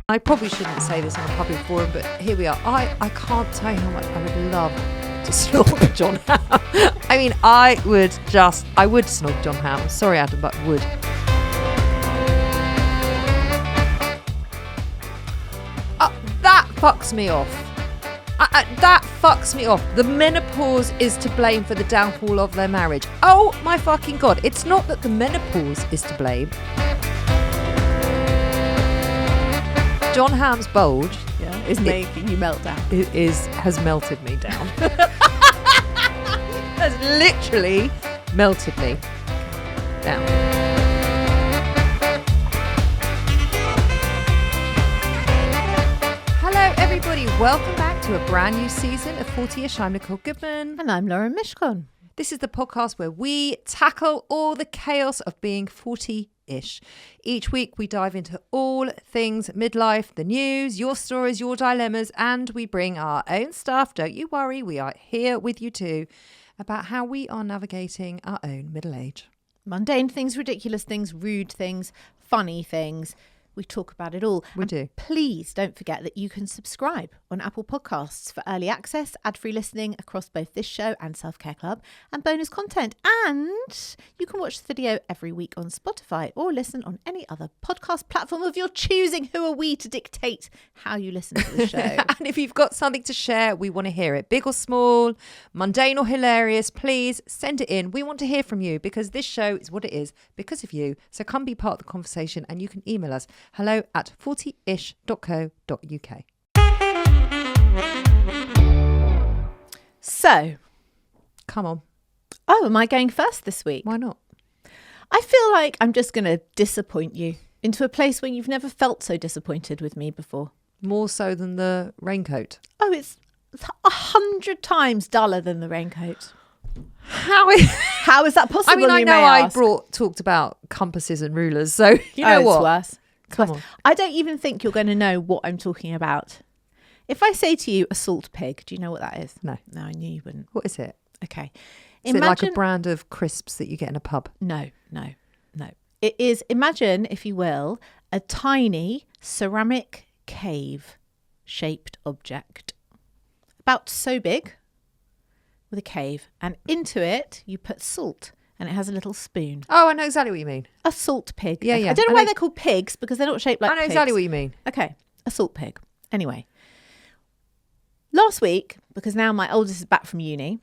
I probably shouldn't say this on a public forum, but here we are. I can't tell you how much I would love to snog John Hamm. I mean, I would snog John Hamm. Sorry, Adam, but would. That fucks me off. That fucks me off. The menopause is to blame for the downfall of their marriage. Oh my fucking God. It's not that the menopause is to blame. John Hamm's bulge is making you melt down. Has melted me down. Has literally melted me down. Hello, everybody. Welcome back to a brand new season of 40ish. I'm Nicole Goodman. And I'm Lauren Mishcon. This is the podcast where we tackle all the chaos of being 40-ish. Each week we dive into all things midlife, the news, your stories, your dilemmas, and we bring our own stuff. Don't you worry, we are here with you too about how we are navigating our own middle age. Mundane things, ridiculous things, rude things, funny things. We talk about it all. We do. Please don't forget that you can subscribe on Apple Podcasts for early access, ad-free listening across both this show and Self-Care Club, and bonus content. And you can watch the video every week on Spotify or listen on any other podcast platform of your choosing. Who are we to dictate how you listen to the show? And if you've got something to share, we want to hear it. Big or small, mundane or hilarious, please send it in. We want to hear from you because this show is what it is because of you. So come be part of the conversation and you can email us hello@40ish.co.uk. So, come on. Oh, am I going first this week? Why not? I feel like I'm just going to disappoint you into a place where you've never felt so disappointed with me before. More so than the raincoat. Oh, it's 100 times duller than the raincoat. How is that possible? I mean, I know I talked about compasses and rulers, so you know what? It's worse. Come on. I don't even think you're going to know what I'm talking about. If I say to you a salt pig, do you know what that is? No, I knew you wouldn't. What is it? Okay. Is it like a brand of crisps that you get in a pub? No. It is, imagine, if you will, a tiny ceramic cave-shaped object. About so big, with a cave. And into it, you put salt. And it has a little spoon. Oh, I know exactly what you mean. A salt pig. Yeah. I don't know why they're called pigs, because they're not shaped like pigs. I know exactly what you mean. Okay, a salt pig. Anyway, last week, because now my oldest is back from uni,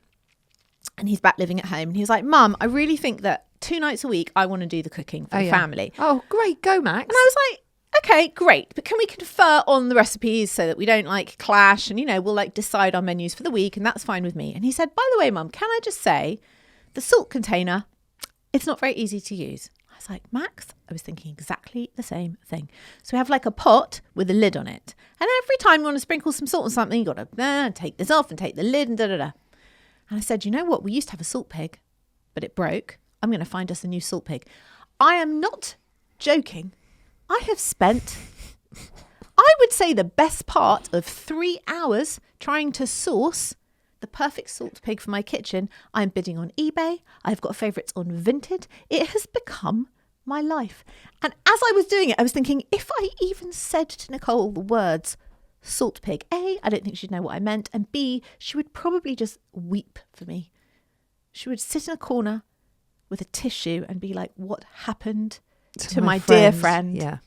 and he's back living at home, and he was like, Mum, I really think that 2 nights a week, I want to do the cooking for the family. Oh, great. Go, Max. And I was like, okay, great. But can we confer on the recipes so that we don't clash and, we'll decide our menus for the week and that's fine with me. And he said, by the way, Mum, can I just say the salt container, it's not very easy to use. I was like, Max, I was thinking exactly the same thing. So we have a pot with a lid on it. And every time you want to sprinkle some salt on something, you got to take this off and take the lid and da-da-da. And I said, you know what? We used to have a salt pig, but it broke. I'm going to find us a new salt pig. I am not joking. I have spent, I would say, the best part of 3 hours trying to source the perfect salt pig for my kitchen. I'm bidding on eBay. I've got favourites on Vinted. It has become my life. And as I was doing it, I was thinking, if I even said to Nicole the words salt pig, A, I don't think she'd know what I meant. And B, she would probably just weep for me. She would sit in a corner with a tissue and be like, what happened to my dear friend? Yeah.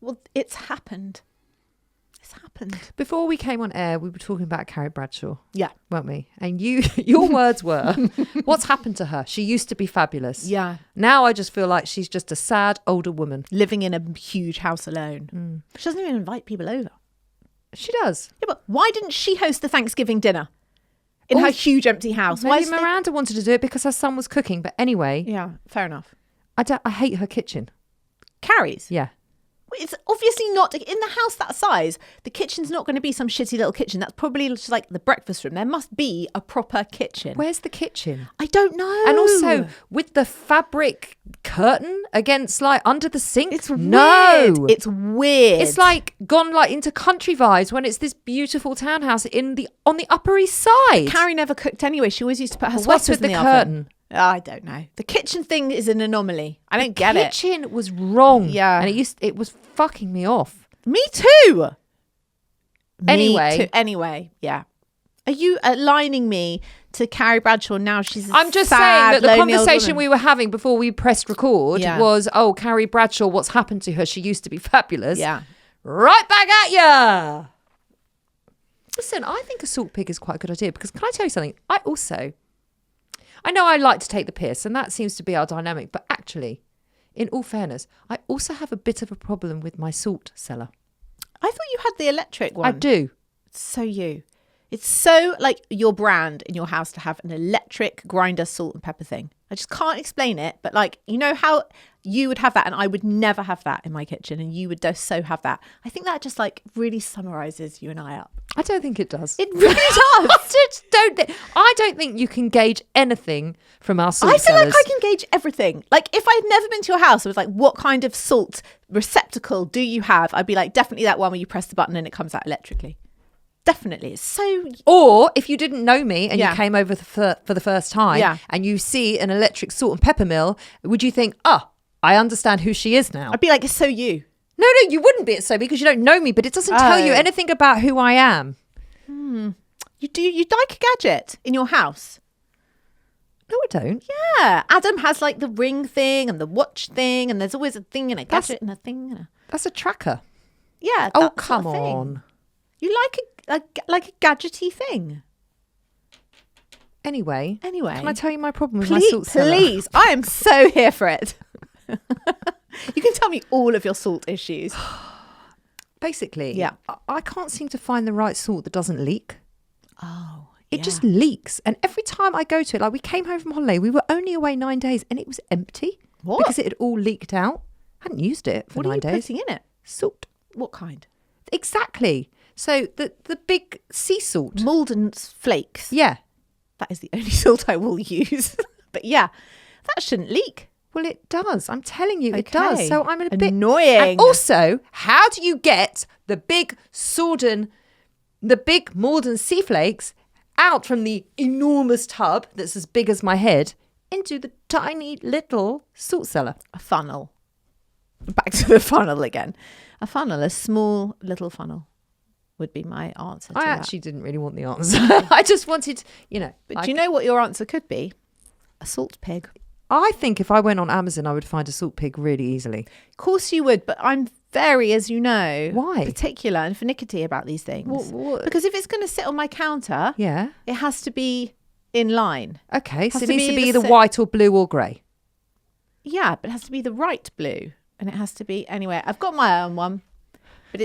Well, it's happened. It's happened. Before we came on air, we were talking about Carrie Bradshaw. Yeah. Weren't we? And your words were, what's happened to her? She used to be fabulous. Yeah. Now I just feel like she's just a sad older woman. Living in a huge house alone. She doesn't even invite people over. She does. Yeah, but why didn't she host the Thanksgiving dinner in her huge empty house? Maybe Miranda wanted to do it because her son was cooking. But anyway. Yeah, fair enough. I hate her kitchen. Carrie's? Yeah. It's obviously not, in the house that size, the kitchen's not going to be some shitty little kitchen. That's probably just like the breakfast room. There must be a proper kitchen. Where's the kitchen? I don't know. And also with the fabric curtain against under the sink. It's weird. No. It's weird. It's gone into country vibes when it's this beautiful townhouse on the Upper East Side. Carrie never cooked anyway. She always used to put her What's sweaters with in the curtain? Oven. I don't know. The kitchen thing is an anomaly. I don't get it. The kitchen was wrong. Yeah. And it was fucking me off. Me too. Anyway. Anyway, yeah. Are you aligning me to Carrie Bradshaw now? I'm just sad, saying that the lonely old conversation woman. we were having before we pressed record Yeah. was, oh, Carrie Bradshaw, what's happened to her? She used to be fabulous. Yeah. Right back at ya. Listen, I think a salt pig is quite a good idea because can I tell you something? I know I like to take the piss and that seems to be our dynamic, but actually, in all fairness, I also have a bit of a problem with my salt cellar. I thought you had the electric one. I do. So you. It's so like your brand in your house to have an electric grinder salt and pepper thing. I just can't explain it. But like, you know how you would have that and I would never have that in my kitchen and you would just so have that. I think that just like really summarizes you and I up. I don't think it does. It really does. I don't think you can gauge anything from our salt I feel cellars. like I can gauge everything. Like if I'd never been to your house, I was like, what kind of salt receptacle do you have? I'd be like, definitely that one where you press the button and it comes out electrically. Definitely. It's so... Or if you didn't know me and Yeah. you came over for the first time Yeah. and you see an electric salt and pepper mill, would you think, oh, I understand who she is now? I'd be like, it's so you. No, you wouldn't be so because you don't know me, but it doesn't tell you Oh. anything about who I am. You'd like a gadget in your house. No, I don't. Yeah. Adam has like the ring thing and the watch thing and there's always a thing and a gadget and a thing. And a... That's a tracker. Yeah. Oh, that sort come of thing. on. You like a gadgety thing. Anyway, Anyway. can I tell you my problem with my Please, salt cellar? please. I am so here for it. You can tell me all of your salt issues. Basically, Yeah. I can't seem to find the right salt that doesn't leak. Oh, It just leaks. And every time I go to it, like we came home from holiday, we were only away 9 days and it was empty. What? Because it had all leaked out. Hadn't used it for What are 9 you days. putting in it? Salt. What kind? Exactly. So the big sea salt. Malden's flakes. Yeah. That is the only salt I will use. But yeah, that shouldn't leak. Well, it does. I'm telling you, it does. Okay. So I'm in a bit Annoying. And also, how do you get the big Malden sea flakes out from the enormous tub that's as big as my head into the tiny little salt cellar? A funnel. Back to the funnel again. A funnel, a small little funnel would be my answer to I that. actually didn't really want the answer. I just wanted, But do you know what your answer could be? A salt pig. I think if I went on Amazon, I would find a salt pig really easily. Of course you would, but I'm very, as you know, Why? particular and finicky about these things. What? Because if it's going to sit on my counter, Yeah. it has to be in line. Okay. So Has it to needs to be be the the sa- white or blue or grey. Yeah, but it has to be the right blue. And it has to be, anyway, I've got my own one. But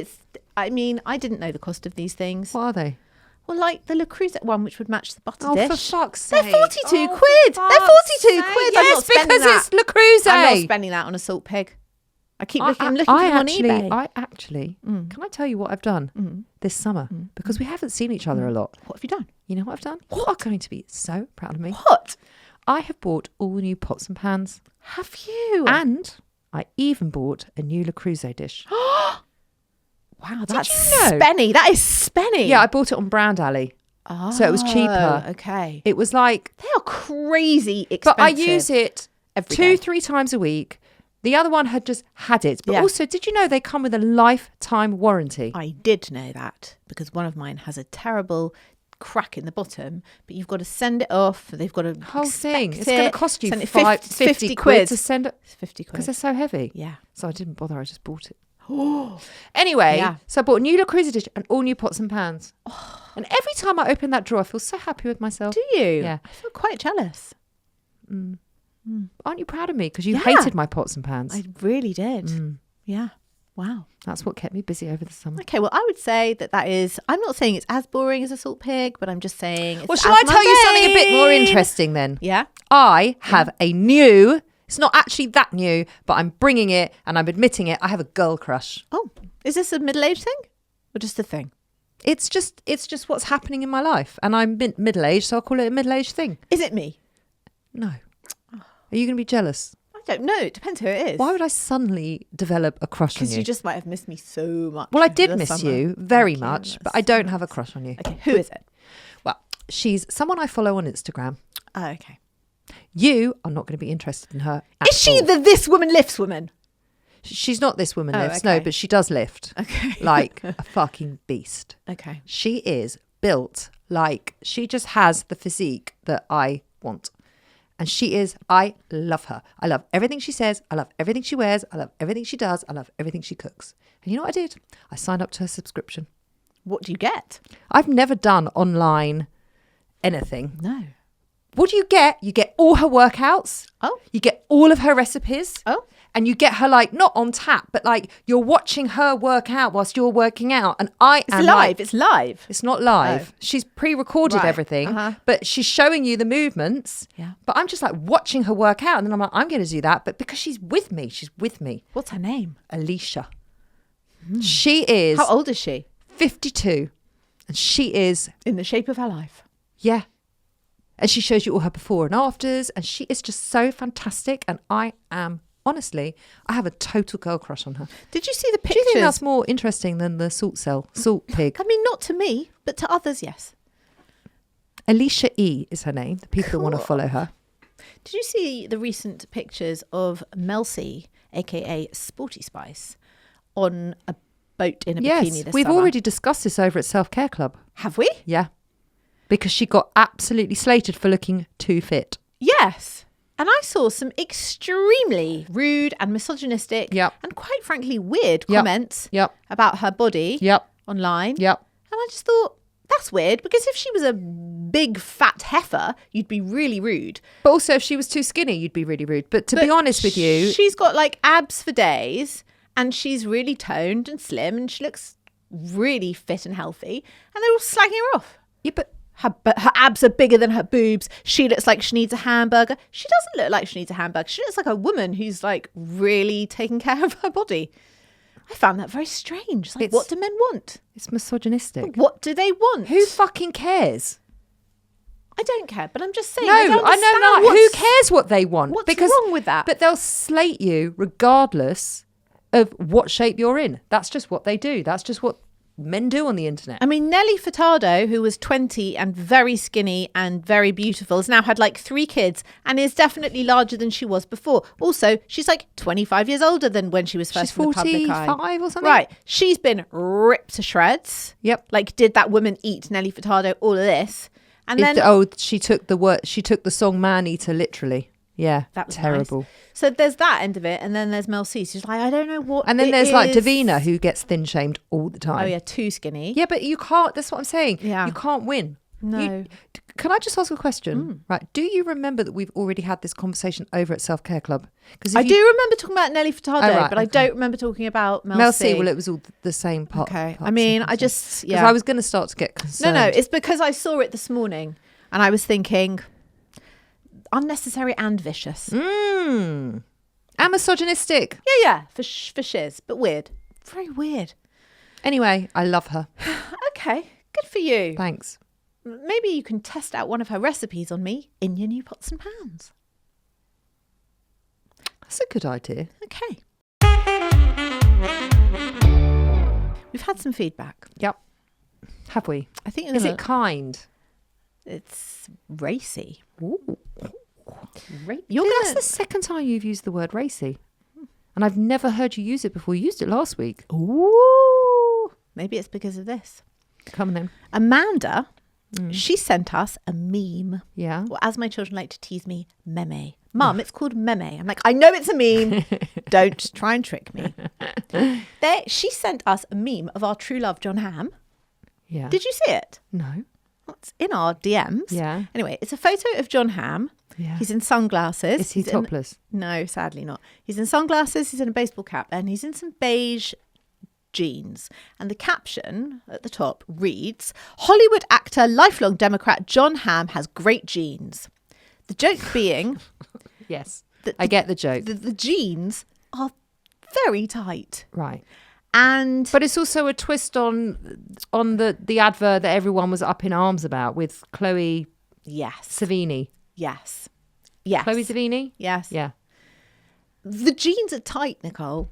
I didn't know the cost of these things. What are they? Well, like the Le Creuset one, which would match the butter Oh, dish. for fuck's They're sake. 42 Oh, quid. for They're 42 fuck's quid. sake. I'm Yes, not spending because that. it's Le Creuset. I'm not spending that on a salt pig. I keep looking for them on eBay. I actually, can I tell you what I've done this summer? Because we haven't seen each other a lot. What have you done? You know what I've done? You are going to be so proud of me. What? I have bought all new pots and pans. Have you? And I even bought a new Le Creuset dish. Wow, that's you know? spenny. That is spenny. Yeah, I bought it on Brand Alley. Oh, So it was cheaper. Okay. It was like, They are crazy expensive. but I use it every day. 2-3 times a week. The other one had just had it. But Yeah. also, did you know they come with a lifetime warranty? I did know that because one of mine has a terrible crack in the bottom, but you've got to send it off. They've got to Whole thing. inspect It's going it, to cost you send it 50 quid to send it It's 50 because quid. they're so heavy. Yeah. So I didn't bother. I just bought it. Anyway, Yeah. so I bought a new Le Creuset dish and all new pots and pans. And every time I open that drawer, I feel so happy with myself. Do you? Yeah. I feel quite jealous. Aren't you proud of me? Because you Yeah. hated my pots and pans. I really did. Yeah. Wow. That's what kept me busy over the summer. Okay, well, I would say that is. I'm not saying it's as boring as a salt pig, but I'm just saying. It's Well, shall as I tell you something a bit more mundane. interesting then? Yeah. I have a new, it's not actually that new, but I'm bringing it and I'm admitting it. I have a girl crush. Oh, is this a middle-aged thing or just a thing? It's just what's happening in my life. And I'm middle-aged, so I'll call it a middle-aged thing. Is it me? No. Are you going to be jealous? I don't know. It depends who it is. Why would I suddenly develop a crush on Because you? you just might have missed me so much. Well, I over did the miss summer. you very Thank you. much, but That's I don't so have a nice. crush on you. Okay, who is it? Well, she's someone I follow on Instagram. Oh, okay. You are not going to be interested in her. at Is she all. the This Woman Lifts woman? She's not this woman Oh, lifts, okay. no, but she does lift. Okay. Like a fucking beast. Okay. She is built like she just has the physique that I want. And I love her. I love everything she says. I love everything she wears. I love everything she does. I love everything she cooks. And you know what I did? I signed up to her subscription. What do you get? I've never done online anything. No. What do you get? You get all her workouts. Oh. You get all of her recipes. Oh. And you get her like not on tap, but like you're watching her work out whilst you're working out. And I am It's live. like, It's live. it's not live. Oh. She's pre-recorded Right. everything, Uh-huh. but she's showing you the movements. Yeah. But I'm just like watching her work out, and then I'm like, I'm going to do that. But because she's with me, What's her name? Alicia. She is How old is she? 52, and she is In the shape of her life. yeah. And she shows you all her before and afters, and she is just so fantastic. And I am honestly, I have a total girl crush on her. Did you see the Do pictures? you think that's more interesting than the salt pig? I mean, not to me, but to others, yes. Alicia E is her name. The people that want to Cool. follow her. Did you see the recent pictures of Mel C, aka Sporty Spice, on a boat in a bikini this we've summer? already discussed this over at Self Care Club. Have we? Yeah. Because she got absolutely slated for looking too fit. Yes. And I saw some extremely rude and misogynistic Yep. and quite frankly weird Yep. comments Yep. about her body Yep. online. Yep. And I just thought, that's weird, because if she was a big fat heifer, you'd be really rude. But also, if she was too skinny, you'd be really rude. But to be But honest with you, she's got like abs for days and she's really toned and slim and she looks really fit and healthy, and they're all slagging her off. yeah, but But her abs are bigger than her boobs. She looks like she needs a hamburger. She doesn't look like she needs a hamburger. She looks like a woman who's like really taking care of her body. I found that very strange. Like, what do men want? it's misogynistic. What do they want? Who fucking cares? I don't care, but I'm just saying. No, I don't I understand know. Who what's- cares what they want? What's wrong with that? But they'll slate you regardless of what shape you're in. That's just what they do. That's just what men do on the internet. I mean, Nelly Furtado, who was 20 and very skinny and very beautiful, has now had like 3 kids and is definitely larger than she was before. Also, she's like 25 years older than when she was first She's in the public eye. 45 or something. Right. She's been ripped to shreds. Yep. Like, did that woman eat Nelly Furtado? All of this. And then She took the song Man Eater literally. Yeah, that was terrible. nice. So there's that end of it. And then there's Mel C. She's like, I don't know what. And then it there's like is. Davina, who gets thin shamed all the time. Oh, yeah. Too skinny. Yeah, but you can't. That's what I'm saying. Yeah. You can't win. No. Can I just ask a question? Right. Do you remember that we've already had this conversation over at Self Care Club? Because I do remember talking about Nelly Furtado, Oh, right, but I okay. don't remember talking about Mel, Mel C. C. Well, it was all the same part. Okay. I parts mean, and I stuff. just, 'Cause yeah. I was going to start to get concerned. No, it's because I saw it this morning and I was thinking unnecessary and vicious. And misogynistic. Yeah, for shiz, but weird. Very weird. Anyway, I love her. Okay, good for you. Thanks. Maybe you can test out one of her recipes on me in your new pots and pans. That's a good idea. Okay. We've had some feedback. Yep. Have we? I think Is it kind? it's racy. Ooh. You're That's gonna the second time you've used the word racy. And I've never heard you use it before. You used it last week. Ooh. Maybe it's because of this. Come on then. Amanda, she sent us a meme. Yeah. Or as my children like to tease me, meme. Mum, it's called meme. I'm like, I know it's a meme. Don't try and trick me. She sent us a meme of our true love, John Hamm. Yeah. Did you see it? No. It's in our DMs. Yeah. Anyway, it's a photo of John Hamm. Yeah. He's in sunglasses. Is he He's in- topless? No, sadly not. He's in sunglasses, he's in a baseball cap, and he's in some beige jeans. And the caption at the top reads, Hollywood actor, lifelong Democrat John Hamm has great genes. The joke being Yes. that I get the joke. the jeans are very tight. Right. And But it's also a twist on the advert that everyone was up in arms about with Chloe yes, Savini. yes, yes. Chloe Savini? Yes. Yeah. The jeans are tight, Nicole.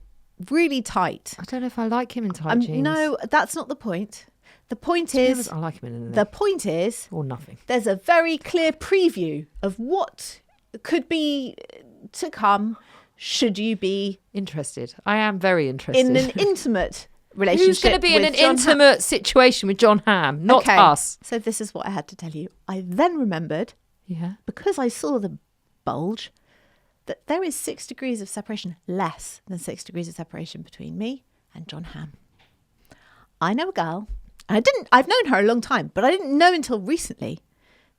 Really tight. I don't know if I like him in tight jeans. No, that's not the point. The point To be is, honest, I like him in the point is, or nothing. there's a very clear preview of what could be to come should you be Interested. I am very interested. in an intimate relationship? Who's going to be in with an John intimate situation with John Hamm? Not Okay. us. So this is what I had to tell you. I then remembered, Yeah. because I saw the bulge, that there is 6 degrees of separation, less than 6 degrees of separation between me and John Hamm. I know a girl, and I've known her a long time, but I didn't know until recently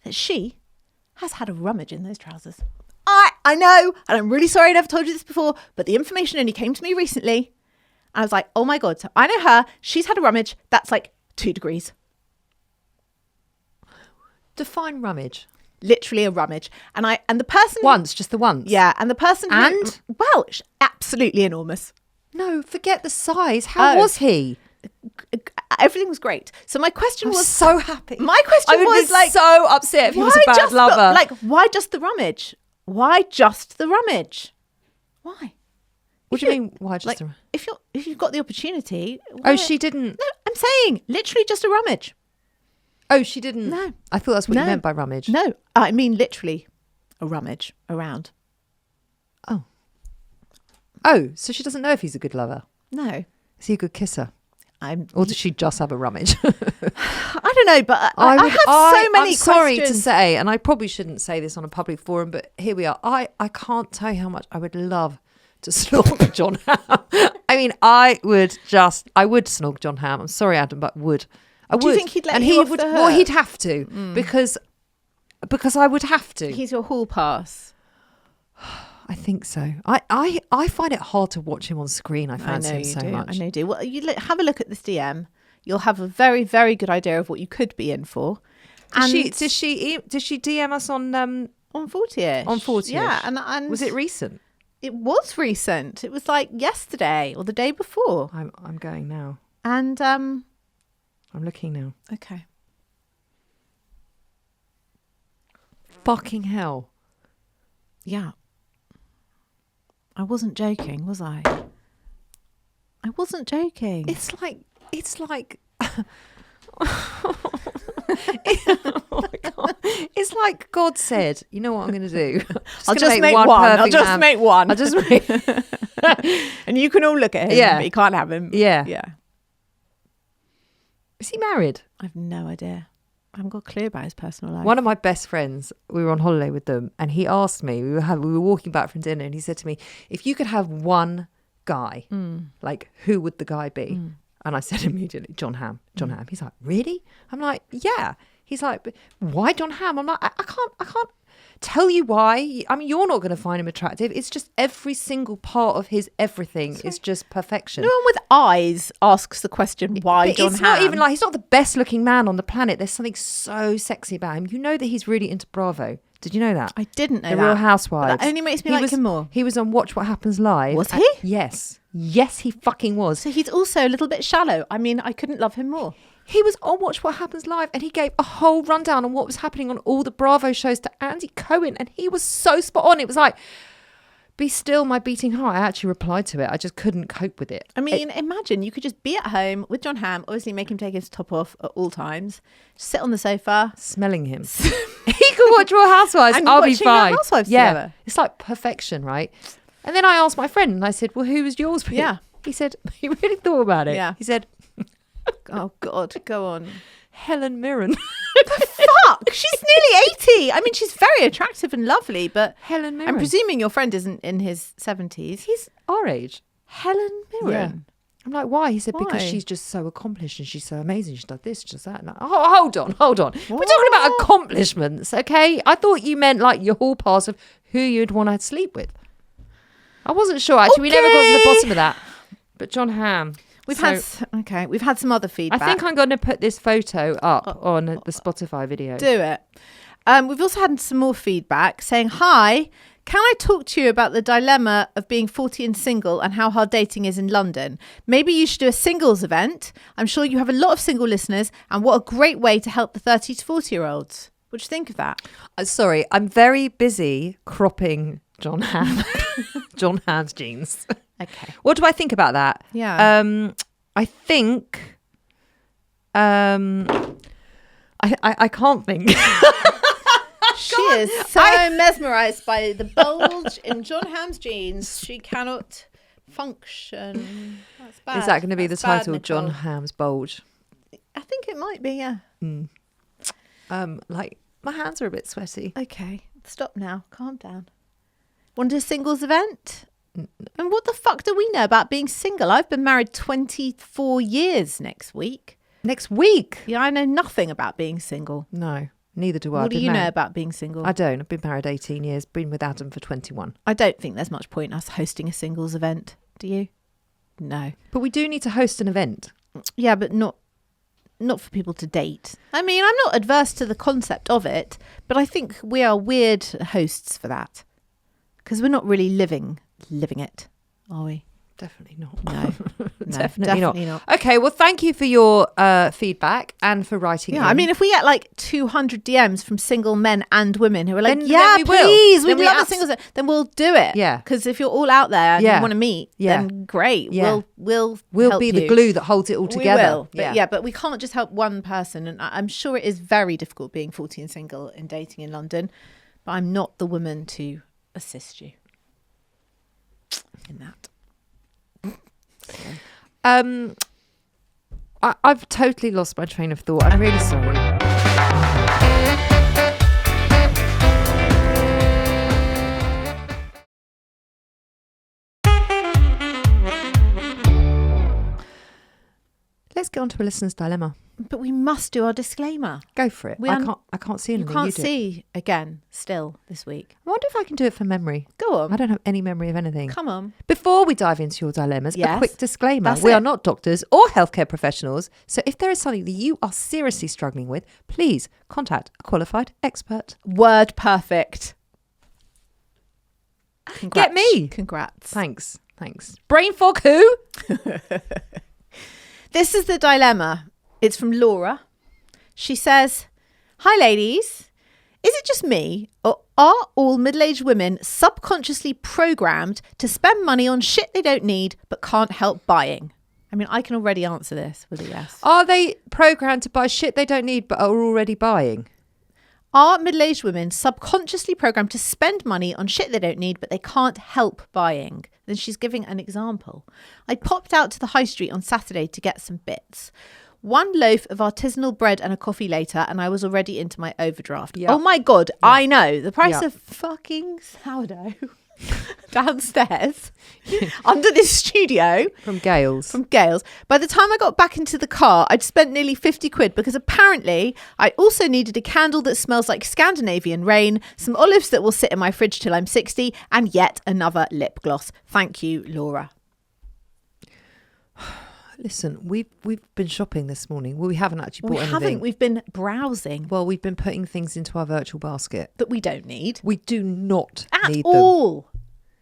that she has had a rummage in those trousers. I know, and I'm really sorry I never told you this before, but the information only came to me recently. I was like, oh my God. So I know her. She's had a rummage. That's like 2 degrees. Define rummage. Literally a rummage. And the person... Once, just the once. Yeah. And the person... And? Well, absolutely enormous. No, forget the size. How was he? Everything was great. So my question was... so happy. My question I would was be like... so upset if he was a bad lover. Why just the rummage? Why just the rummage? Why? What do you mean? Why just Like, a... if you've got the opportunity... Oh, she didn't. No, I'm saying literally just a rummage. Oh, she didn't. No. I thought that's what No. you meant by rummage. No, I mean literally a rummage around. Oh, so she doesn't know if he's a good lover. No, Is he a good kisser? I'm. Or does she just have a rummage? I don't know, but I have so many I'm sorry to questions. say, and I probably shouldn't say this on a public forum, but here we are. I can't tell you how much I would love to snog John Hamm. I mean, I would snog John Hamm. I'm sorry, Adam, but would. I would. Do you think he'd let and you he off would, the well, hook? he'd have to because I would have to. He's your hall pass. I think so. I find it hard to watch him on screen. I fancy him so much. I know you do. Well, have a look at this DM. You'll have a very, very good idea of what you could be in for. Does she DM us on 40ish? On 40ish. Yeah, and was it recent? It was recent. It was like yesterday or the day before. I'm going now. And I'm looking now. okay. Fucking hell. Yeah. I wasn't joking, was I? I wasn't joking. It's like oh my God. It's like God said, you know what I'm going to do? I'll just make one. I'll just make one. I'll just make... And you can all look at him, Yeah. but you can't have him. Yeah. Yeah. Is he married? I've no idea. I haven't got a clue about his personal life. One of my best friends, we were on holiday with them, and he asked me, we were walking back from dinner, and he said to me, if you could have one guy, like, who would the guy be? And I said immediately, John Hamm. John Hamm. He's like, really? I'm like, yeah. He's like, but why John Hamm? I'm like, I can't tell you why. I mean, you're not going to find him attractive. It's just every single part of his everything is just perfection. No one with eyes asks the question, why But John it's Hamm? not even like, he's not the best looking man on the planet. There's something so sexy about him. You know that he's really into Bravo. Did you know that? I didn't know The that. Real Housewives. That only makes me like him more. He was on Watch What Happens Live. Was he? Yes. Yes, he fucking was. So he's also a little bit shallow. I mean, I couldn't love him more. He was on Watch What Happens Live and he gave a whole rundown on what was happening on all the Bravo shows to Andy Cohen, and he was so spot on. It was like, be still my beating heart. I actually replied to it. I just couldn't cope with it. I mean, imagine you could just be at home with John Hamm, obviously make him take his top off at all times, sit on the sofa. Smelling him. He could watch Real Housewives. And I'll be watching Real fine. Housewives yeah. together. It's like perfection, right? And then I asked my friend and I said, well, who was yours? Yeah. He said, he really thought about it. Yeah. He said, Oh, God, go on. Helen Mirren. Fuck, she's nearly 80. I mean, she's very attractive and lovely, but Helen Mirren. I'm presuming your friend isn't in his 70s. He's our age. Helen Mirren. I'm like, why? He said, because Why? she's just so accomplished and she's so amazing. She does this, she does that. And hold on. We're talking about accomplishments, okay? I thought you meant like your hall pass of who you'd want to sleep with. I wasn't sure. Actually, we never got to the bottom of that. But John Hamm. We've had some other feedback. I think I'm going to put this photo up on the Spotify video. Do it. We've also had some more feedback saying, hi, can I talk to you about the dilemma of being 40 and single and how hard dating is in London? Maybe you should do a singles event. I'm sure you have a lot of single listeners, and what a great way to help the 30 to 40-year-olds. What do you think of that? Sorry, I'm very busy cropping John Hamm. John Hamm's jeans. Okay. What do I think about that? Yeah. I think I can't think. Shut She is so mesmerised by the bulge in John Hamm's jeans. She cannot function. That's bad. Is that going to be the That's bad, title, Nicole. John Hamm's Bulge? I think it might be, yeah. Like, my hands are a bit sweaty. Okay, stop now. Calm down. Want to do a singles event? And what the fuck do we know about being single? I've been married 24 years next week. Next week? Yeah, I know nothing about being single. No, neither do I. What do you know about being single? I don't. I've been married 18 years, been with Adam for 21. I don't think there's much point in us hosting a singles event. Do you? No. But we do need to host an event. Yeah, but not for people to date. I mean, I'm not adverse to the concept of it, but I think we are weird hosts for that. Because we're not really living it, are we? Definitely not. No, Definitely not. Okay, well, thank you for your feedback and for writing in. I mean, if we get like 200 DMs from single men and women who are like, Then yeah, we will. please, we'd Then we love a singles event, then we'll do it. Yeah. Because if you're all out there and you want to meet, then great. Yeah. We'll be help the you. glue that holds it all together. We will. But we can't just help one person. And I'm sure it is very difficult being 40 and single and dating in London. But I'm not the woman to assist you in that. I've totally lost my train of thought. I'm really sorry. Let's get on to a listener's dilemma. But we must do our disclaimer. Go for it. I can't see anything. You can't see again still this week. I wonder if I can do it from memory. Go on. I don't have any memory of anything. Come on. Before we dive into your dilemmas, Yes. a quick disclaimer. That's We it. are not doctors or healthcare professionals. So if there is something that you are seriously struggling with, please contact a qualified expert. Word perfect. Get me. Congrats. Thanks. Brain fog who? This is the dilemma. It's from Laura. She says, "Hi ladies. Is it just me or are all middle-aged women subconsciously programmed to spend money on shit they don't need but can't help buying?" I mean, I can already answer this with a yes. Are they programmed to buy shit they don't need but are already buying? Are middle-aged women subconsciously programmed to spend money on shit they don't need but they can't help buying? Then she's giving an example. "I popped out to the high street on Saturday to get some bits. 1 loaf of artisanal bread and a coffee later, and I was already into my overdraft." Yep. Oh my God, Yep. I know. The price Yep. of fucking sourdough downstairs under this studio From Gales. from Gales. By the time I got back into the car, I'd spent nearly 50 quid because apparently I also needed a candle that smells like Scandinavian rain, some olives that will sit in my fridge till I'm 60, and yet another lip gloss. Thank you, Laura. Listen, we've been shopping this morning. Well, we haven't actually bought We anything. haven't. We've been browsing Well, we've been putting things into our virtual basket. that we don't need We do not at need them. all,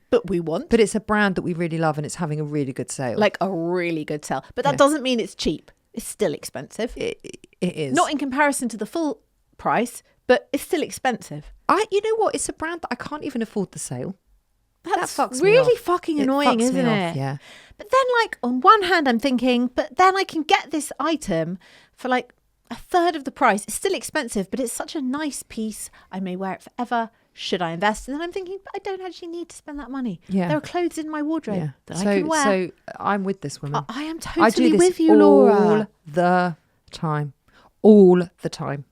but we want But it's a brand that we really love and it's having a really good sale. like a really good sell. But that Yeah. doesn't mean it's cheap. It's still expensive. It is. Not in comparison to the full price, but it's still expensive. You know what? It's a brand that I can't even afford the sale. That's fucks me really off. fucking It annoying, fucks me isn't off, it? yeah. But then, like, on one hand, I'm thinking, but then I can get this item for like a third of the price. It's still expensive, but it's such a nice piece. I may wear it forever. Should I invest? And then I'm thinking, but I don't actually need to spend that money. Yeah. There are clothes in my wardrobe Yeah. that I can wear. So I'm with this woman. I am I do totally this with you, all Laura. the time. All the time.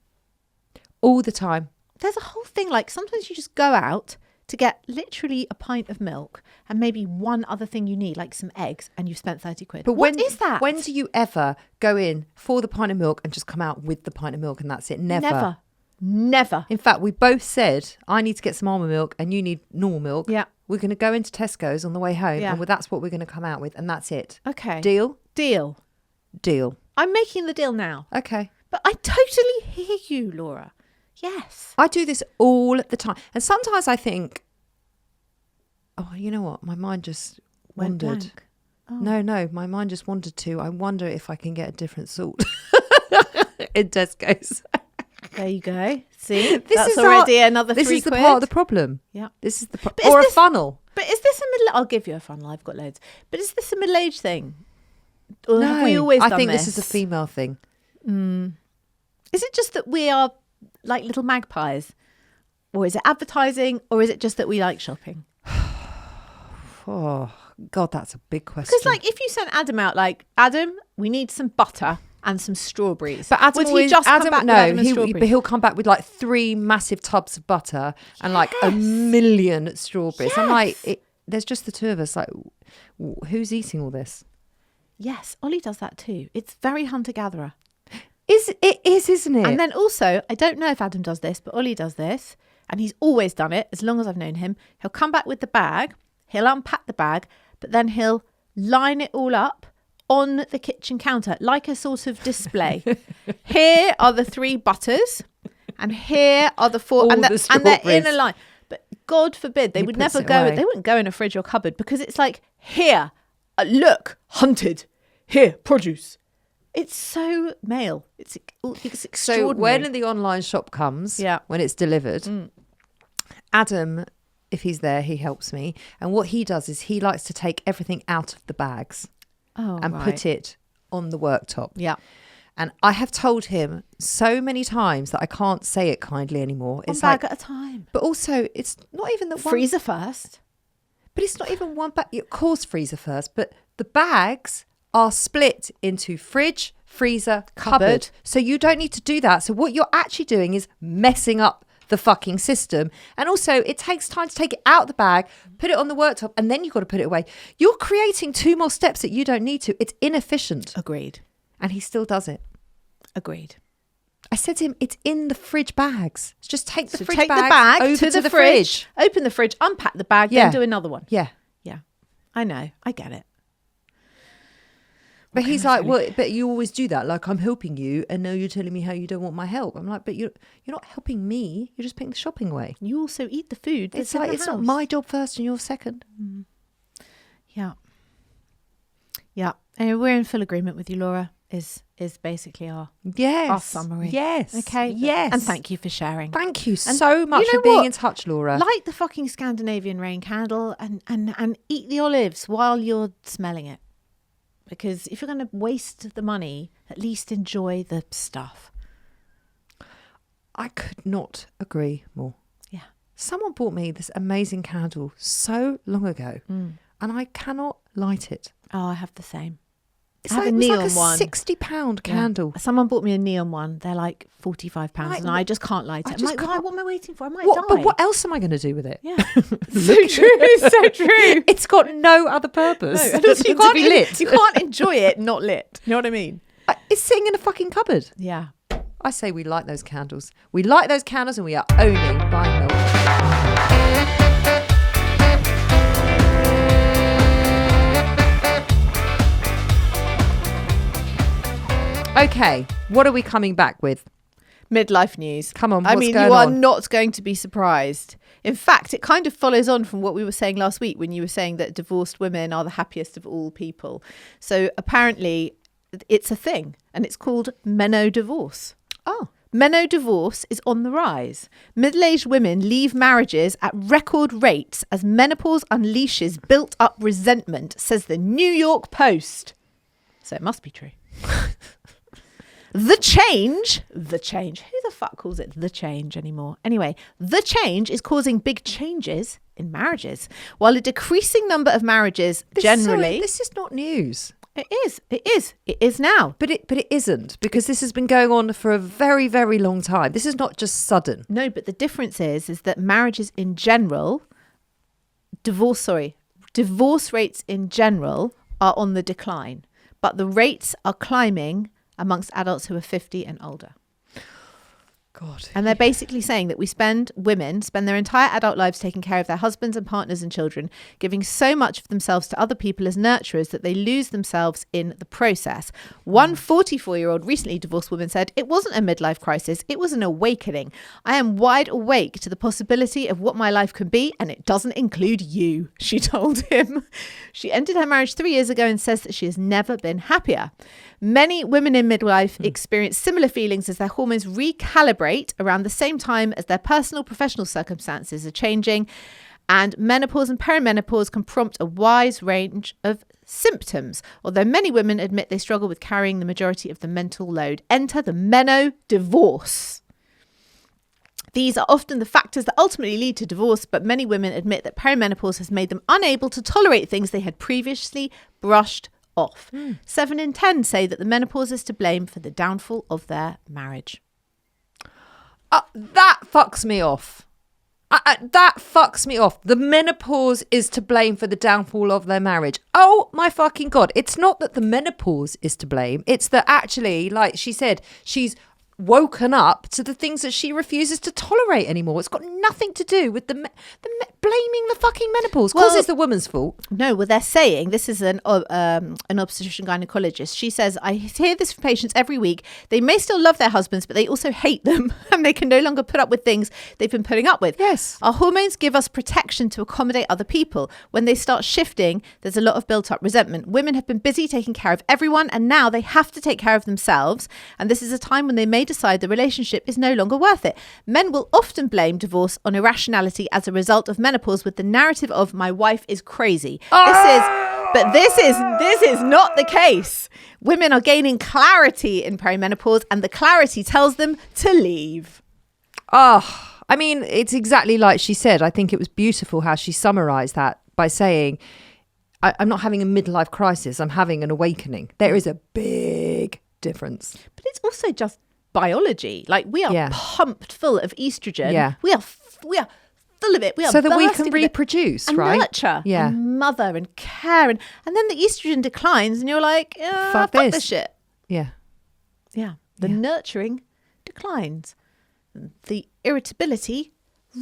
All the time. There's a whole thing, like sometimes you just go out to get literally a pint of milk and maybe one other thing you need, like some eggs, and you've spent 30 quid. But What is that? When do you ever go in for the pint of milk and just come out with the pint of milk and that's it? Never. Never. In fact, we both said, I need to get some almond milk and you need normal milk. Yeah. We're going to go into Tesco's on the way home Yeah. and that's what we're going to come out with and that's it. Okay. Deal? Deal. Deal. I'm making the deal now. Okay. But I totally hear you, Laura. Yes. I do this all the time. And sometimes I think, oh, you know what? My mind just Went wandered. blank. Oh. No, my mind just wandered to, I wonder if I can get a different salt in Tesco's. There you go. See? This That's is already another This 3 is the quid. part of the problem. Yeah. This is the But is or a this- funnel. But is this a middle... I'll give you a funnel. I've got loads. But is this a middle-aged thing? Or have we always done I think this? this is a female thing. Is it just that we are like little magpies? Or is it advertising? Or is it just that we like shopping? Oh, God, that's a big question. Because like if you sent Adam out like, Adam, we need some butter and some strawberries. But Adam would always, he just come back with Adam and but he'll come back with like 3 massive tubs of butter and like a million strawberries. I'm like, there's just the two of us. Like, who's eating all this? Yes, Ollie does that too. It's very hunter-gatherer. It is, isn't it? And then also, I don't know if Adam does this, but Ollie does this. And he's always done it as long as I've known him. He'll come back with the bag. He'll unpack the bag, but then he'll line it all up on the kitchen counter like a sort of display. Here are the 3 butters and here are the 4 and they're in a line. But God forbid, they would never go, they wouldn't go in a fridge or cupboard because it's like, here, look, hunted, here, produce. It's so male. It's extraordinary. So when the online shop comes, when it's delivered, Adam, if he's there, he helps me. And what he does is he likes to take everything out of the bags and put it on the worktop. Yeah. And I have told him so many times that I can't say it kindly anymore. It's one bag at a time. But also, it's not even the freezer first. But it's not even one bag. Of course, freezer first. But the bags are split into fridge, freezer, cupboard. So you don't need to do that. So what you're actually doing is messing up the fucking system. And also it takes time to take it out of the bag, put it on the worktop, and then you've got to put it away. You're creating 2 more steps that you don't need to. It's inefficient. Agreed. And he still does it. Agreed. I said to him, it's in the fridge bags. Just take the fridge bag over to the fridge. Open the fridge, unpack the bag, then do another one. Yeah. Yeah. I know. I get it. But he's like, well, but you always do that. Like, I'm helping you, and now you're telling me how you don't want my help. I'm like, but you're not helping me. You're just putting the shopping away. You also eat the food. It's like, it's not my job first and yours second. Yeah. Yeah. Anyway, we're in full agreement with you, Laura, is basically our summary. Yes. Okay. Yes. And thank you for sharing. Thank you so much for being in touch, Laura. Light the fucking Scandinavian rain candle and eat the olives while you're smelling it. Because if you're going to waste the money, at least enjoy the stuff. I could not agree more. Yeah. Someone bought me this amazing candle so long ago, and I cannot light it. Oh, I have the same. It's like a neon one. £60 candle. Someone bought me a neon one. They're like £45, and I just can't light it. I'm like, why? What am I waiting for? I might die. But what else am I going to do with it? Yeah, so true. It's so true. It's got no other purpose. No, and also you can't be lit. You can't enjoy it not lit. You know what I mean? It's sitting in a fucking cupboard. Yeah. I say we light those candles. We light those candles, and we are owning buying milk. Okay, what are we coming back with? Midlife news. Come on, I mean, you are not going to be surprised. In fact, it kind of follows on from what we were saying last week when you were saying that divorced women are the happiest of all people. So apparently it's a thing, and it's called Menodivorce. Oh. Menodivorce is on the rise. Middle-aged women leave marriages at record rates as menopause unleashes built-up resentment, says the New York Post. So it must be true. The change, who the fuck calls it the change anymore? Anyway, the change is causing big changes in marriages, while a decreasing number of marriages generally... this is not news. It is now. But it isn't, because this has been going on for a very, very long time. This is not just sudden. No, but the difference is that marriages in general, divorce rates in general are on the decline, but the rates are climbing amongst adults who are 50 and older. God. And they're basically saying that women spend their entire adult lives taking care of their husbands and partners and children, giving so much of themselves to other people as nurturers that they lose themselves in the process. One 44-year-old recently divorced woman said, "It wasn't a midlife crisis, it was an awakening. I am wide awake to the possibility of what my life can be, and it doesn't include you," she told him. She ended her marriage 3 years ago and says that she has never been happier. Many women in midlife experience similar feelings as their hormones recalibrate around the same time as their personal professional circumstances are changing, and menopause and perimenopause can prompt a wide range of symptoms, although many women admit they struggle with carrying the majority of the mental load. Enter the Menodivorce. These are often the factors that ultimately lead to divorce, but many women admit that perimenopause has made them unable to tolerate things they had previously brushed off. 7 in 10 say that the menopause is to blame for the downfall of their marriage. That fucks me off. That fucks me off. The menopause is to blame for the downfall of their marriage. Oh my fucking God. It's not that the menopause is to blame. It's that actually, like she said, she's woken up to the things that she refuses to tolerate anymore. It's got nothing to do with blaming the fucking menopause. Of course, it's the woman's fault. No, well, they're saying, this is an obstetrician gynecologist. She says, I hear this from patients every week. They may still love their husbands, but they also hate them, and they can no longer put up with things they've been putting up with. Yes. Our hormones give us protection to accommodate other people. When they start shifting, there's a lot of built up resentment. Women have been busy taking care of everyone, and now they have to take care of themselves. And this is a time when they may decide the relationship is no longer worth it. Men will often blame divorce on irrationality as a result of menopause, with the narrative of my wife is crazy. This is not the case. Women are gaining clarity in perimenopause, and the clarity tells them to leave. I mean, it's exactly like she said. I think it was beautiful how she summarized that by saying, I'm not having a midlife crisis, I'm having an awakening. There is a big difference. But it's also just biology. Like, we are pumped full of estrogen. Yeah. We are full of it. We are so that we bursting can with it. reproduce, And right? nurture, and mother and care, and then the estrogen declines, and you're like, fuck this shit. Yeah. The nurturing declines, the irritability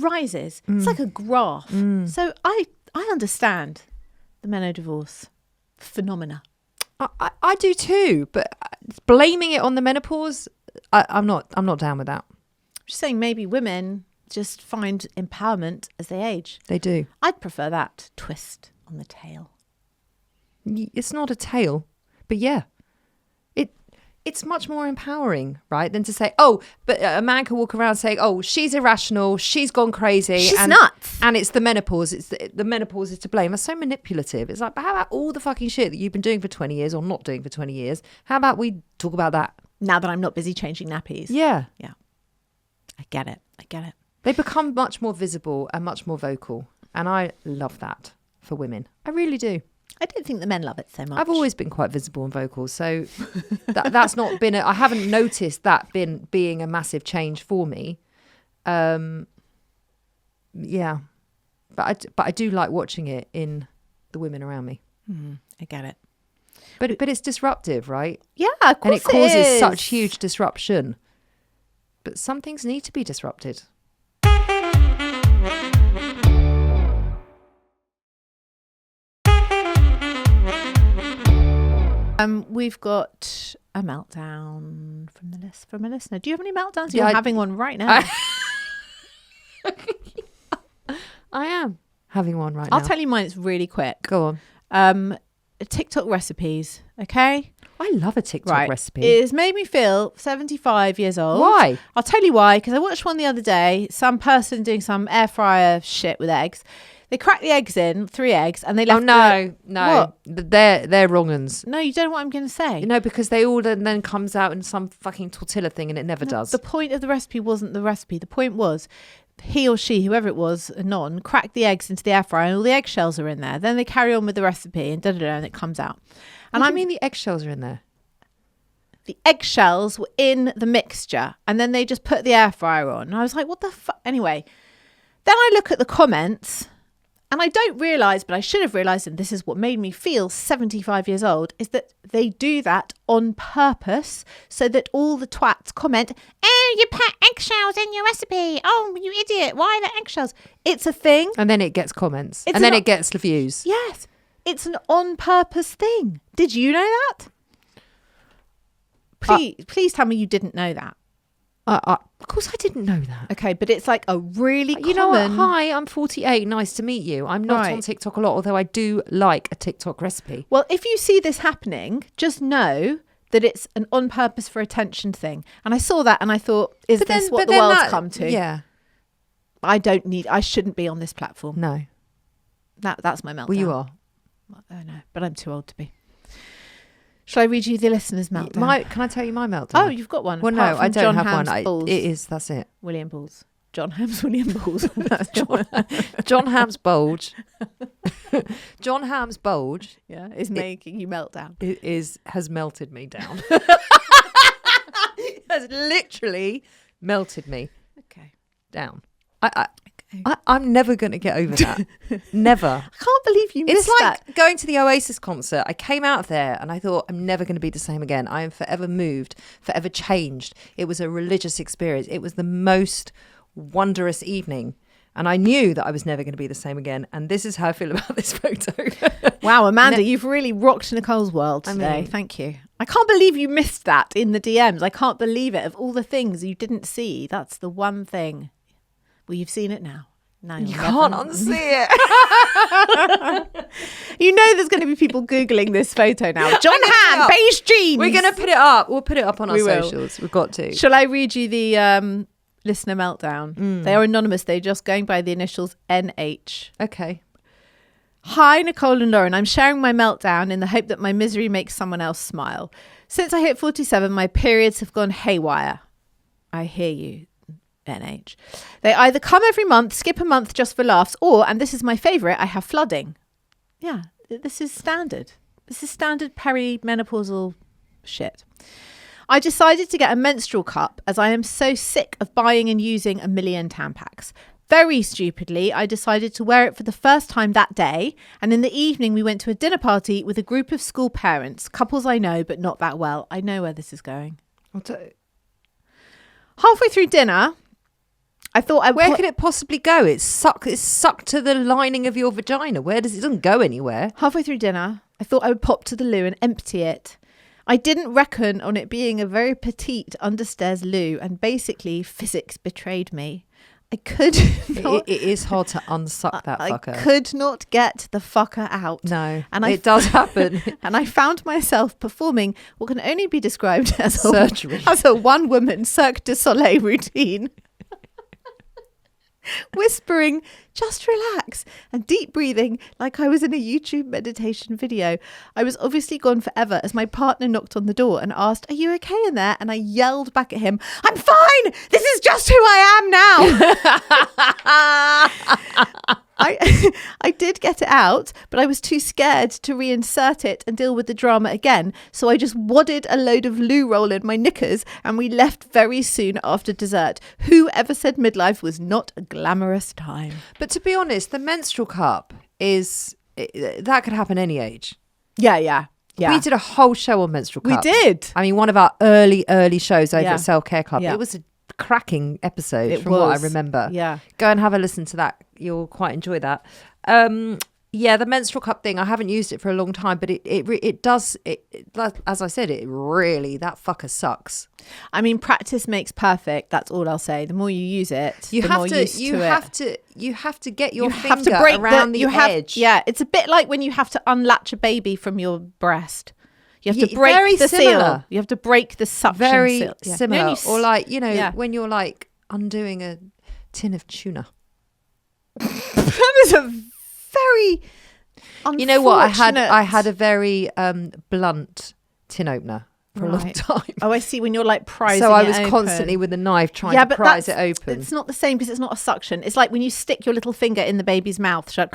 rises. It's like a graph. So I understand the menodivorce phenomena. I do too, but blaming it on the menopause, I'm not down with that. Just saying, maybe women just find empowerment as they age. They do. I'd prefer that twist on the tail. It's not a tale, but it's much more empowering, right, than to say, but a man can walk around saying, she's irrational, she's gone crazy, she's nuts, and it's the menopause. It's the menopause is to blame. That's so manipulative. It's like, but how about all the fucking shit that you've been doing for 20 years or not doing for 20 years? How about we talk about that now that I'm not busy changing nappies? Yeah. I get it. They become much more visible and much more vocal, and I love that for women. I really do. I don't think the men love it so much. I've always been quite visible and vocal, so that's not been. I haven't noticed that being a massive change for me. But I do like watching it in the women around me. I get it. But it's disruptive, right? Yeah, of course and it causes is. such huge disruption. But some things need to be disrupted. We've got a meltdown from a listener. Do you have any meltdowns? Yeah, You're having one right now. I am having one right now. I'll tell you mine. It's really quick. Go on. TikTok recipes. Okay. I love a TikTok recipe. It has made me feel 75 years old. Why? I'll tell you why. Because I watched one the other day. Some person doing some air fryer shit with eggs. They cracked the eggs in, 3 eggs, and they left. No. What? They're wrong uns. No, you don't know what I'm going to say. No, because they all then comes out in some fucking tortilla thing, and it never does. The point of the recipe wasn't the recipe. The point was, he or she, whoever it was, a non, cracked the eggs into the air fryer, and all the eggshells are in there. Then they carry on with the recipe, and and it comes out. And I mean, the eggshells are in there. The eggshells were in the mixture, and then they just put the air fryer on. And I was like, what the fuck? Anyway, then I look at the comments. And I don't realise, but I should have realised, and this is what made me feel 75 years old, is that they do that on purpose so that all the twats comment, oh, you put eggshells in your recipe. Oh, you idiot. Why the eggshells? It's a thing. And then it gets comments. And then it gets views. Yes. It's an on purpose thing. Did you know that? Please tell me you didn't know that. Of course I didn't know that. Okay, but it's like a really You know what? Hi, I'm 48. Nice to meet you. I'm not on TikTok a lot, although I do like a TikTok recipe. Well, if you see this happening, just know that it's an on purpose for attention thing. And I saw that and I thought, is this what the world's come to? Yeah. I shouldn't be on this platform. No. That's my meltdown. Well, you are. I know, but I'm too old to be. Shall I read you the listener's meltdown? Can I tell you my meltdown? Oh, you've got one. Well, no, I don't John have Hamm's one. Bulge. It is, that's it. William Bulge. John Hamm's William Balls. John Hamm's Bulge. John Hamm's Bulge. Yeah, is making you melt down. Has melted me down. Has literally melted me Okay. down. I'm never going to get over that. Never. I can't believe you missed It's like that. going to the Oasis concert. I came out of there and I thought, I'm never going to be the same again. I am forever moved, forever changed. It was a religious experience. It was the most wondrous evening. And I knew that I was never going to be the same again. And this is how I feel about this photo. Wow, Amanda, you've really rocked Nicole's world today. Thank you. I can't believe you missed that in the DMs. I can't believe it. Of all the things you didn't see, that's the one thing. Well, you've seen it now. No, You can't unsee it. You know there's going to be people Googling this photo now. John Hamm, beige jeans. We're going to put it up. We'll put it up on our We will. socials. We've got to. Shall I read you the listener meltdown? They are anonymous. They're just going by the initials NH. Okay. Hi, Nicole and Lauren. I'm sharing my meltdown in the hope that my misery makes someone else smile. Since I hit 47, my periods have gone haywire. I hear you, NH. They either come every month, skip a month just for laughs, or, and this is my favourite, I have flooding. Yeah, this is standard. This is standard perimenopausal shit. I decided to get a menstrual cup as I am so sick of buying and using a million Tampax. Very stupidly, I decided to wear it for the first time that day, and in the evening we went to a dinner party with a group of school parents, couples I know but not that well. I know where this is going. Halfway through dinner, I thought Where could it possibly go? It's sucked to the lining of your vagina. Where does it? Doesn't go anywhere. Halfway through dinner, I thought I would pop to the loo and empty it. I didn't reckon on it being a very petite understairs loo, and basically physics betrayed me. I could not, It is hard to unsuck that fucker. I could not get the fucker out. No, and it does happen. And I found myself performing what can only be described as Surgery. as a one-woman Cirque du Soleil routine. Whispering, just relax, and deep breathing like I was in a YouTube meditation video. I was obviously gone forever as my partner knocked on the door and asked, "Are you okay in there?" And I yelled back at him, "I'm fine! This is just who I am now!" I did get it out, but I was too scared to reinsert it and deal with the drama again. So I just wadded a load of loo roll in my knickers and we left very soon after dessert. Whoever said midlife was not a glamorous time? But to be honest, the menstrual cup that could happen any age. Yeah. We did a whole show on menstrual cups. We did. I mean, one of our early shows over Yeah. at Self Care Club. Yeah. It was a cracking episode It from what I was. remember. Yeah. Go and have a listen to that. You'll quite enjoy that. Yeah, the menstrual cup thing, I haven't used it for a long time, but it does, as I said, it really, that fucker sucks. I mean, practice makes perfect. That's all I'll say. The more you use it, You the have more to, used you to have it. to, you have to get your You have finger to break around the edge. Yeah, it's a bit like when you have to unlatch a baby from your breast. You have to Yeah, break very the similar. seal. You have to break the suction Very seal. Yeah. similar. No, Or like, yeah. when you're like undoing a tin of tuna. That is a very You know what? I unfortunate- had a very blunt tin opener for a long Right. time. Oh, I see. When you're like prizing So I it was open. constantly with a knife trying Yeah, to but prise it that's- open. It's not the same because it's not a suction. It's like when you stick your little finger in the baby's mouth, so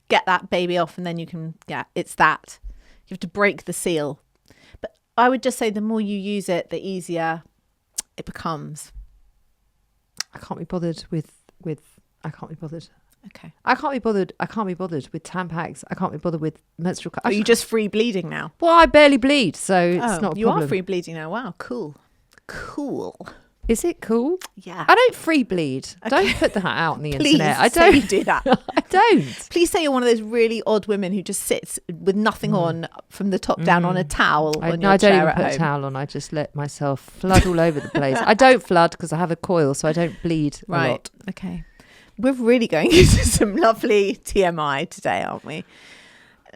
get that baby off, and then you can. Yeah, it's that. You have to break the seal. But I would just say the more you use it, the easier it becomes. I can't be bothered with. I can't be bothered. Okay. I can't be bothered with Tampax. I can't be bothered with menstrual cups. Are you just free bleeding now? Well, I barely bleed, so it's not a you problem. are free bleeding now. Wow, cool. Is it cool? Yeah. I don't free bleed. Don't put that out on the Please internet. I say you don't do that. I don't. Please say you're one of those really odd women who just sits with nothing on from the top down on a towel on your I don't chair even at put home. a towel on. I just let myself flood all over the place. I don't flood because I have a coil, so I don't bleed a Right. lot. Okay. We're really going into some lovely TMI today, aren't we?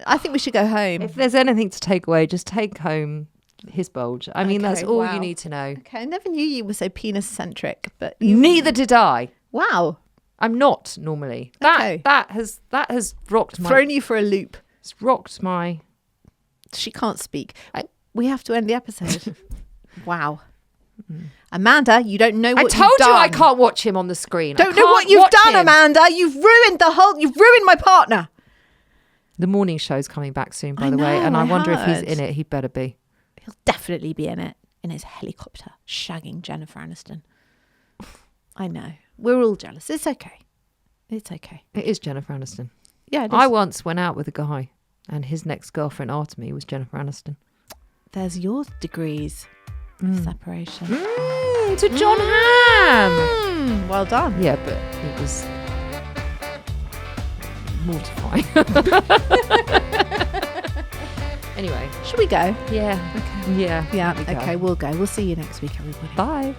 I think we should go home. If there's anything to take away, just take home his bulge. I mean, that's Okay, all wow. you need to know. Okay, I never knew you were so penis-centric, but you... Neither did I. Wow. I'm not normally. Okay. That has rocked my. Thrown you for a loop. It's rocked my. She can't speak. We have to end the episode. Wow. Amanda, you don't know what I you've told done. you I can't watch him on the screen. Don't know what you've done, Amanda. You've ruined my partner. The morning show's coming back soon, by I the way, know, and I I wonder if he's heard. in it. He'd better be. He'll definitely be in it, in his helicopter, shagging Jennifer Aniston. I know. We're all jealous. It's okay. It's okay. It is Jennifer Aniston. Yeah, it is. I once went out with a guy, and his next girlfriend after me was Jennifer Aniston. There's your degrees of separation. To John Hamm. Well done. Yeah, but it was mortifying. Anyway. Should we go? Yeah. Okay. Yeah. Yeah. let me go. Okay, we'll go. We'll see you next week, everybody. Bye.